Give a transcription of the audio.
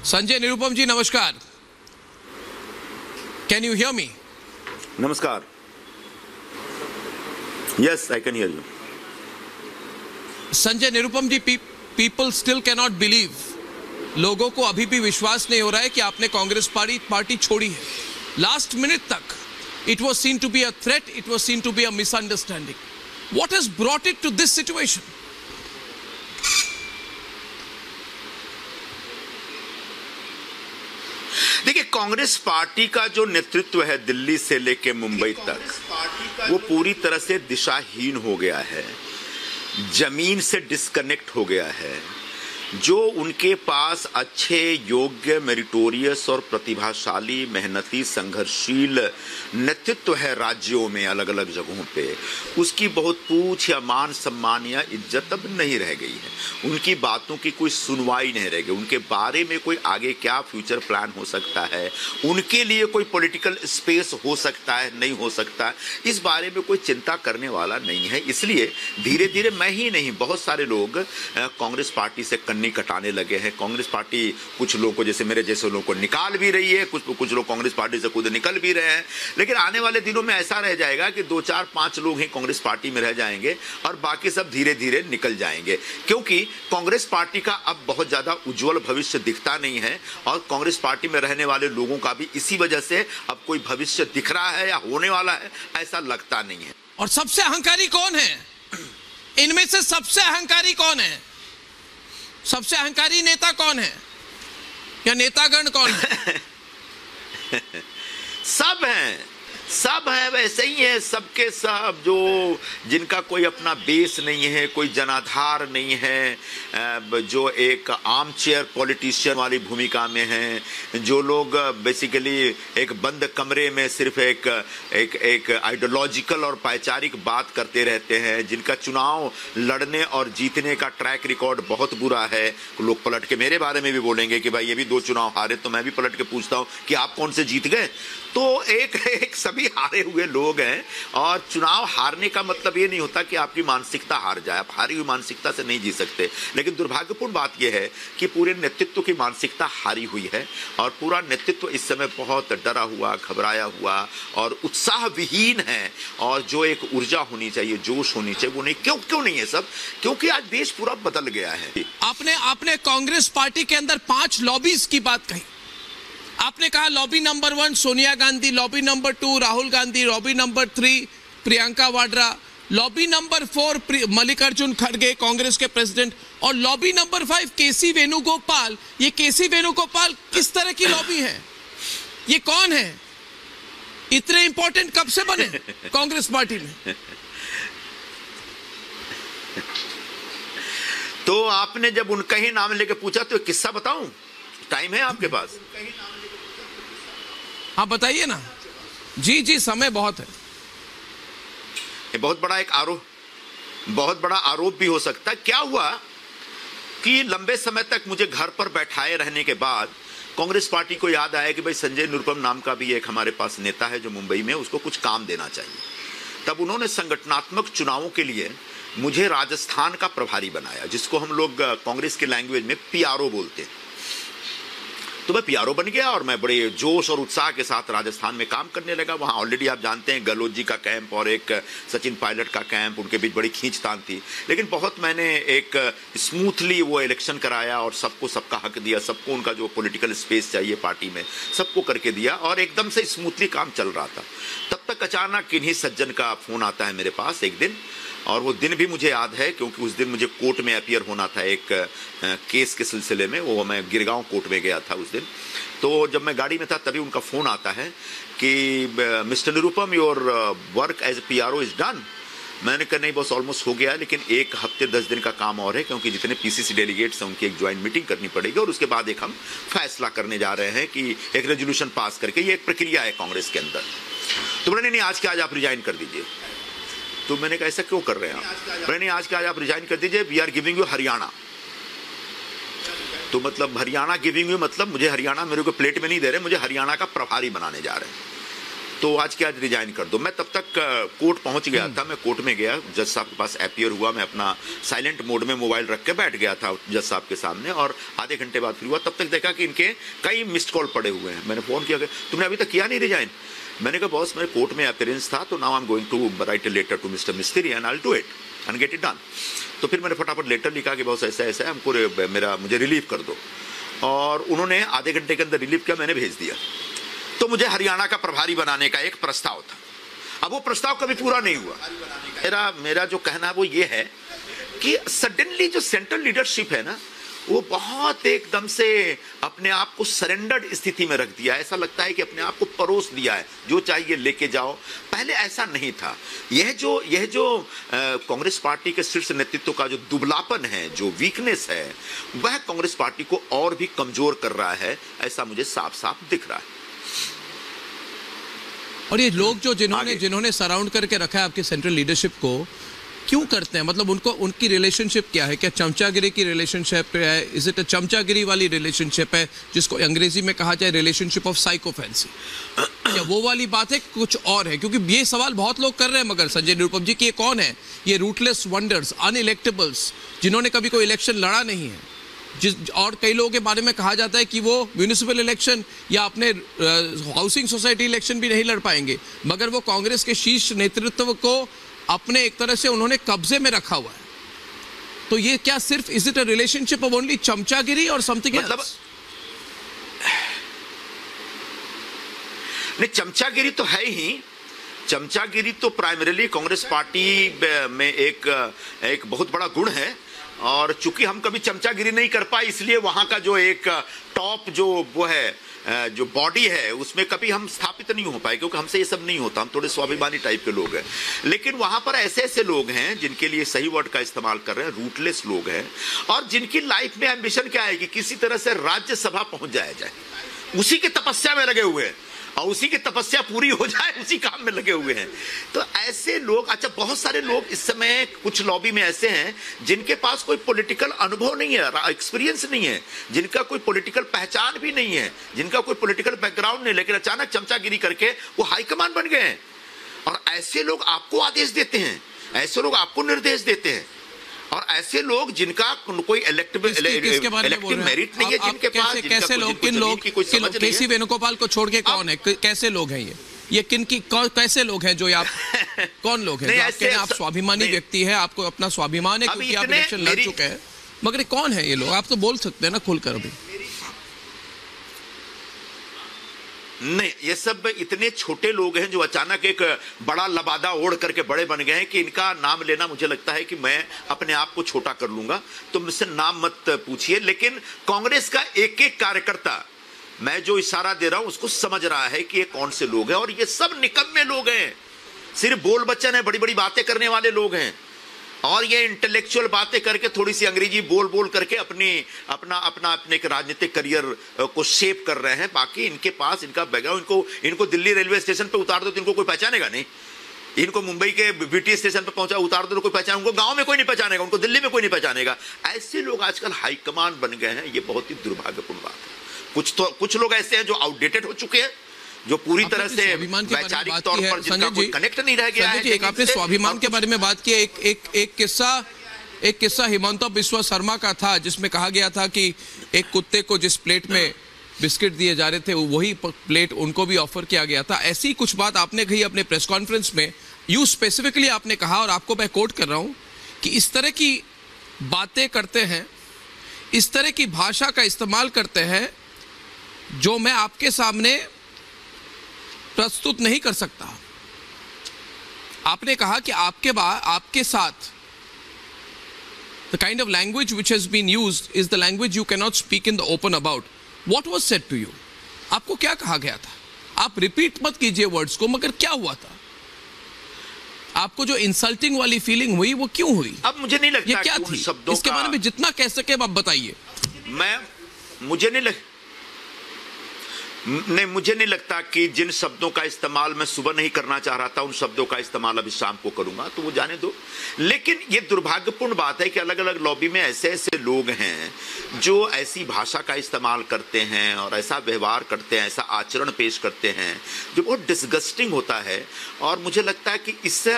संजय निरुपम जी नमस्कार। Can you hear me? नमस्कार। Yes, I can hear you. Sanjay Nirupam ji, people still cannot believe, लोगों को अभी भी विश्वास नहीं हो रहा है कि आपने कांग्रेस पार्टी छोड़ी है। लास्ट मिनट तक it was seen to be a threat, it was seen to be a misunderstanding. What has brought it to this situation? देखिए, कांग्रेस पार्टी का जो नेतृत्व है दिल्ली से लेकर मुंबई तक, वो पूरी तरह से दिशाहीन हो गया है, जमीन से डिस्कनेक्ट हो गया है। जो उनके पास अच्छे, योग्य, मेरिटोरियस और प्रतिभाशाली, मेहनती, संघर्षशील नेतृत्व है राज्यों में, अलग अलग जगहों पे, उसकी बहुत पूछ या मान सम्मान या इज्जत अब नहीं रह गई है। उनकी बातों की कोई सुनवाई नहीं रह गई। उनके बारे में कोई आगे क्या फ्यूचर प्लान हो सकता है, उनके लिए कोई पॉलिटिकल स्पेस हो सकता है, नहीं हो सकता, इस बारे में कोई चिंता करने वाला नहीं है। इसलिए धीरे धीरे मैं ही नहीं, बहुत सारे लोग कांग्रेस पार्टी से कन्नी कटाने लगे हैं। कांग्रेस पार्टी कुछ लोगों को, जैसे मेरे जैसे लोगों को निकाल भी रही है, कुछ लोग कांग्रेस पार्टी से खुद निकल भी रहे हैं। लेकिन आने वाले दिनों में ऐसा रह जाएगा कि 2, 4, 5 लोग ही कांग्रेस पार्टी में रह जाएंगे और बाकी सब धीरे धीरे निकल जाएंगे, क्योंकि कांग्रेस पार्टी का अब बहुत ज्यादा उज्जवल भविष्य दिखता नहीं है और कांग्रेस पार्टी में रहने वाले लोगों का भी इसी वजह से अब कोई भविष्य दिख रहा है या होने वाला है ऐसा लगता नहीं है। और सबसे अहंकारी कौन है इनमें से? सबसे अहंकारी कौन है? सबसे अहंकारी नेता कौन है या नेतागण कौन है? सब हैं, वैसे ही है सबके सब, जो जिनका कोई अपना बेस नहीं है, कोई जनाधार नहीं है, जो एक आर्म चेयर पॉलिटिशियन वाली भूमिका में हैं, जो लोग बेसिकली एक बंद कमरे में सिर्फ एक आइडियोलॉजिकल और पायचारिक बात करते रहते हैं, जिनका चुनाव लड़ने और जीतने का ट्रैक रिकॉर्ड बहुत बुरा है। लोग पलट के मेरे बारे में भी बोलेंगे कि भाई ये भी 2 चुनाव हारे, तो मैं भी पलट के पूछता हूं कि आप कौन से जीत गए। तो एक सभी हारे हुए लोग हैं और चुनाव हारने का मतलब ये नहीं होता कि आपकी मानसिकता हार जाए। आप हारी हुई मानसिकता से नहीं जीत सकते। लेकिन दुर्भाग्यपूर्ण बात यह है कि पूरे नेतृत्व की मानसिकता हारी हुई है और पूरा नेतृत्व इस समय बहुत डरा हुआ, घबराया हुआ और उत्साह विहीन है। और जो एक ऊर्जा होनी चाहिए, जोश होनी चाहिए, वो नहीं। क्यों नहीं है सब? क्योंकि आज देश पूरा बदल गया है। आपने कांग्रेस पार्टी के अंदर 5 लॉबीज की बात कही। आपने कहा lobby number 1 Sonia Gandhi, lobby number 2 Rahul Gandhi, lobby number 3 Priyanka Vadra, lobby number 4 Mallikarjun खड़गे कांग्रेस के प्रेसिडेंट, और लॉबी नंबर 5 केसी वेणुगोपाल। ये केसी वेणुगोपाल किस तरह की लॉबी है? ये कौन है? इतने इंपॉर्टेंट कब से बने कांग्रेस पार्टी में? तो आपने जब उनका ही नाम लेके पूछा तो किस्सा बताऊं? टाइम है आपके पास? हाँ बताइए ना। जी समय बहुत है। ये बहुत बड़ा आरोप भी हो सकता है। क्या हुआ कि लंबे समय तक मुझे घर पर बैठाए रहने के बाद कांग्रेस पार्टी को याद आया कि भाई संजय निरुपम नाम का भी एक हमारे पास नेता है जो मुंबई में, उसको कुछ काम देना चाहिए। तब उन्होंने संगठनात्मक चुनावों के लिए मुझे राजस्थान का प्रभारी बनाया, जिसको हम लोग कांग्रेस के लैंग्वेज में पीआरओ बोलते हैं। तो मैं पीआरओ बन गया और मैं बड़े जोश और उत्साह के साथ राजस्थान में काम करने लगा। वहाँ ऑलरेडी आप जानते हैं गहलोत जी का कैंप और एक सचिन पायलट का कैंप, उनके बीच बड़ी खींचतान थी। लेकिन बहुत मैंने एक स्मूथली वो इलेक्शन कराया और सबको सबका हक दिया, सबको उनका जो पॉलिटिकल स्पेस चाहिए पार्टी में सबको करके दिया और एकदम से स्मूथली काम चल रहा था। तब तक अचानक इन्हीं सज्जन का फ़ोन आता है मेरे पास एक दिन, और वो दिन भी मुझे याद है क्योंकि उस दिन मुझे कोर्ट में अपीयर होना था एक केस के सिलसिले में। वो मैं गिरगांव कोर्ट में गया था उस दिन। तो जब मैं गाड़ी में था तभी उनका फ़ोन आता है कि mister Nirupam, your work as PRO is done. मैंने कहा नहीं बस ऑलमोस्ट हो गया, लेकिन 1 हफ्ते 10 दिन का काम और है, क्योंकि जितने पीसीसी डेलीगेट्स हैं उनकी एक ज्वाइंट मीटिंग करनी पड़ेगी और उसके बाद एक हम फैसला करने जा रहे हैं कि एक रेजोल्यूशन पास करके, ये एक प्रक्रिया है कांग्रेस के अंदर। तो मैंने नहीं, आज के आज आप रिजाइन कर दीजिए। तो मैंने कहा ऐसा क्यों कर रहे हैं आप? मैंने आज के आज आप रिजाइन कर दीजिए, we are giving you Haryana. तो मतलब हरियाणा गिविंग यू मतलब मुझे हरियाणा मेरे को प्लेट में नहीं दे रहे, मुझे हरियाणा का प्रभारी बनाने जा रहे हैं। तो आज के आज रिजाइन कर दो। मैं तब तक कोर्ट पहुंच गया था, मैं कोर्ट में गया, जज साहब के पास अपीयर हुआ, मैं अपना साइलेंट मोड में मोबाइल रख के बैठ गया था जज साहब के सामने, और आधे घंटे बाद फ्री हुआ। तब तक देखा कि इनके कई मिस्ड कॉल पड़े हुए हैं। मैंने फ़ोन किया कि तुमने अभी तक किया नहीं रिजाइन? मैंने कहा बॉस मेरे कोर्ट में अपीयरेंस था, तो now I am going to write a letter to mister Mistry and I will do it and get it done. तो फिर मैंने फटाफट लेटर लिखा कि बॉस ऐसा ऐसा है, हमको मुझे रिलीव कर दो, और उन्होंने आधे घंटे के अंदर रिलीव किया, मैंने भेज दिया। तो मुझे हरियाणा का प्रभारी बनाने का एक प्रस्ताव था। अब वो प्रस्ताव कभी पूरा नहीं हुआ। मेरा जो कहना है वो ये है कि सडनली जो सेंट्रल लीडरशिप है ना, वो बहुत एकदम से अपने आप को सरेंडर्ड स्थिति में रख दिया। ऐसा लगता है कि अपने आप को परोस दिया है, जो चाहिए लेके जाओ। पहले ऐसा नहीं था। यह जो कांग्रेस पार्टी के शीर्ष नेतृत्व का जो दुबलापन है, जो वीकनेस है, वह कांग्रेस पार्टी को और भी कमजोर कर रहा है, ऐसा मुझे साफ साफ दिख रहा है। और ये लोग जो जिन्होंने सराउंड करके रखा है आपके सेंट्रल लीडरशिप को, क्यों करते हैं? मतलब उनकी रिलेशनशिप क्या है? क्या चमचागिरी की रिलेशनशिप है? इज इट अ चमचागिरी वाली रिलेशनशिप है, जिसको अंग्रेजी में कहा जाए रिलेशनशिप ऑफ साइकोफेंसी? क्या वो वाली बात है, कुछ और है? क्योंकि ये सवाल बहुत लोग कर रहे हैं, मगर संजय निरुपम जी, कि ये कौन है? ये रूटलेस वंडर्स, अनइलेक्टेबल्स, जिन्होंने कभी कोई इलेक्शन लड़ा नहीं है, और कई लोगों के बारे में कहा जाता है कि वो म्यूनिसिपल इलेक्शन या अपने हाउसिंग सोसाइटी इलेक्शन भी नहीं लड़ पाएंगे, मगर वो कांग्रेस के शीर्ष नेतृत्व को अपने एक तरह से उन्होंने कब्जे में रखा हुआ है। तो ये क्या सिर्फ is it a relationship of only चमचागिरी और समथिंग एल्स? नहीं, चमचागिरी तो है ही। चमचागिरी तो प्राइमरीली कांग्रेस पार्टी में एक बहुत बड़ा गुण है, और चूंकि हम कभी चमचागिरी नहीं कर पाए, इसलिए वहां का जो एक टॉप जो वो है, जो बॉडी है, उसमें कभी हम स्थापित नहीं हो पाए, क्योंकि हमसे ये सब नहीं होता। हम थोड़े स्वाभिमानी टाइप के लोग हैं। लेकिन वहां पर ऐसे ऐसे लोग हैं जिनके लिए सही वर्ड का इस्तेमाल कर रहे हैं, रूटलेस लोग हैं, और जिनकी लाइफ में एम्बिशन क्या है कि किसी तरह से राज्यसभा पहुंच जाया जाए। उसी की तपस्या में लगे हुए हैं, और उसी की तपस्या पूरी हो जाए, उसी काम में लगे हुए हैं। तो ऐसे लोग, अच्छा, बहुत सारे लोग इस समय कुछ लॉबी में ऐसे हैं जिनके पास कोई पॉलिटिकल अनुभव नहीं है, एक्सपीरियंस नहीं है, जिनका कोई पॉलिटिकल पहचान भी नहीं है, जिनका कोई पॉलिटिकल बैकग्राउंड नहीं, लेकिन अचानक चमचागिरी करके वो हाईकमान बन गए हैं। और ऐसे लोग आपको आदेश देते हैं, ऐसे लोग आपको निर्देश देते हैं, और ऐसे लोग जिनका कोई इलेक्टिव मेरिट नहीं है, जिनके पास कैसे लोग, किन लोग, केसी वेणुगोपाल को छोड़ के कौन है? कैसे लोग हैं ये कैसे लोग हैं जो आप कौन लोग हैं? आप स्वाभिमानी व्यक्ति है, आपको अपना स्वाभिमान है क्योंकि आप इलेक्शन लड़ चुके हैं, मगर कौन है ये लोग? आप तो बोल सकते हैं ना खुलकर अभी। नहीं, ये सब इतने छोटे लोग हैं जो अचानक एक बड़ा लबादा ओढ़ करके बड़े बन गए हैं कि इनका नाम लेना मुझे लगता है कि मैं अपने आप को छोटा कर लूंगा, तो मुझसे नाम मत पूछिए। लेकिन कांग्रेस का एक एक कार्यकर्ता, मैं जो इशारा दे रहा हूं उसको समझ रहा है कि ये कौन से लोग हैं, और ये सब निकम्मे लोग हैं, सिर्फ बोल बच्चन है, बड़ी बड़ी बातें करने वाले लोग हैं, और ये इंटेलेक्चुअल बातें करके थोड़ी सी अंग्रेजी बोल करके अपने एक राजनीतिक करियर को शेप कर रहे हैं। बाकी इनके पास इनका बैकग्राउंड, इनको दिल्ली रेलवे स्टेशन पे उतार दो तो इनको कोई पहचानेगा नहीं, इनको मुंबई के बीटी स्टेशन पे पहुंचा उतार दो तो कोई पहचान, उनको गांव में कोई नहीं पहचानेगा, उनको दिल्ली में कोई नहीं पहचानेगा। ऐसे लोग आजकल हाईकमान बन गए हैं, ये बहुत ही दुर्भाग्यपूर्ण बात है। कुछ लोग ऐसे हैं जो आउटडेटेड हो चुके हैं, जो पूरी तरह से वैचारिक तौर पर जिनका कोई कनेक्ट नहीं रह गया है। एक आपने स्वाभिमान के बारे में बात की, एक किस्सा हिमंता बिस्वा शर्मा का था, जिसमें कहा गया था कि एक कुत्ते को जिस प्लेट में बिस्किट दिए जा रहे थे वही प्लेट उनको भी ऑफर किया गया था। ऐसी कुछ बात आपने कही अपने प्रेस कॉन्फ्रेंस में, यू स्पेसिफिकली आपने कहा, और आपको मैं कोट कर रहा हूं, कि इस तरह की बातें करते हैं, इस तरह की भाषा का इस्तेमाल करते हैं जो मैं आपके सामने प्रस्तुत नहीं कर सकता। आपने कहा कि आपके साथ the kind of language which has been used is the language you cannot speak in the open about. What was said to you? आपको क्या कहा गया था? आप रिपीट मत कीजिए वर्ड्स को, मगर क्या हुआ था? आपको जो इंसल्टिंग वाली फीलिंग हुई वो क्यों हुई? अब मुझे नहीं लगता ये क्या थी? इसके बारे में जितना कह सके आप बताइए। नहीं, मुझे नहीं लगता कि जिन शब्दों का इस्तेमाल मैं सुबह नहीं करना चाह रहा था उन शब्दों का इस्तेमाल अभी शाम को करूंगा, तो वो जाने दो। लेकिन ये दुर्भाग्यपूर्ण बात है कि अलग अलग लॉबी में ऐसे ऐसे लोग हैं जो ऐसी भाषा का इस्तेमाल करते हैं और ऐसा व्यवहार करते हैं, ऐसा आचरण पेश करते हैं जो बहुत डिसगस्टिंग होता है। और मुझे लगता है कि इससे